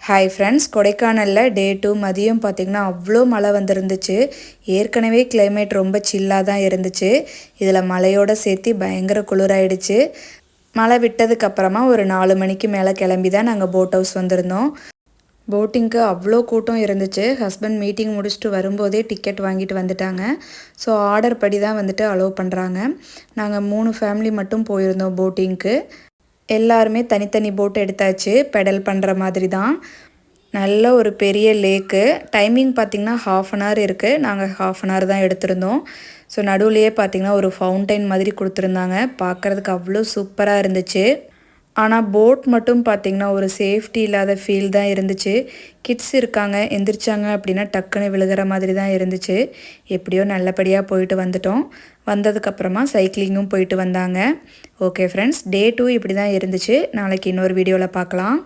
Hi friends, கொடைக்கானலில் டே 2 மதியம் பார்த்திங்கன்னா அவ்வளோ மழை வந்திருந்துச்சு. ஏற்கனவே கிளைமேட் ரொம்ப சில்லாக தான் இருந்துச்சு. இதில் மழையோடு சேர்த்து பயங்கர குளிராயிடுச்சு. மழை விட்டதுக்கப்புறமா ஒரு 4 மணிக்கு மேலே கிளம்பி தான் நாங்கள் போட் ஹவுஸ் வந்திருந்தோம். போட்டிங்க்கு அவ்வளோ கூட்டம் இருந்துச்சு. ஹஸ்பண்ட் மீட்டிங் முடிச்சுட்டு வரும்போதே டிக்கெட் வாங்கிட்டு வந்துட்டாங்க. ஸோ ஆர்டர் படி தான் வந்துட்டு அலோவ் பண்ணுறாங்க. நாங்கள் 3 ஃபேமிலி மட்டும் போயிருந்தோம் போட்டிங்க்கு. எல்லாருமே தனித்தனி போட் எடுத்தாச்சு. பெடல் பண்ணுற மாதிரி தான். நல்ல ஒரு பெரிய லேக்கு. டைமிங் பார்த்திங்கன்னா 1/2 hour இருக்குது. நாங்கள் 1/2 hour தான் எடுத்திருந்தோம். ஸோ நடுவுலையே பார்த்திங்கன்னா ஒரு ஃபவுண்டைன் மாதிரி கொடுத்துருந்தாங்க. பார்க்குறதுக்கு அவ்வளோ சூப்பராக இருந்துச்சு. ஆனால் போட் மட்டும் பார்த்திங்கன்னா ஒரு சேஃப்டி இல்லாத ஃபீல் தான் இருந்துச்சு. கிட்ஸ் இருக்காங்க, எந்திரிச்சாங்க அப்படின்னா டக்குன்னு விழுகிற மாதிரி தான் இருந்துச்சு. எப்படியோ நல்லபடியாக போயிட்டு வந்துட்டோம். வந்ததுக்கப்புறமா சைக்கிளிங்கும் போயிட்டு வந்தாங்க. ஓகே ஃப்ரெண்ட்ஸ், டே 2 இப்படி தான் இருந்துச்சு. நாளைக்கு இன்னொரு வீடியோவில் பார்க்கலாம்.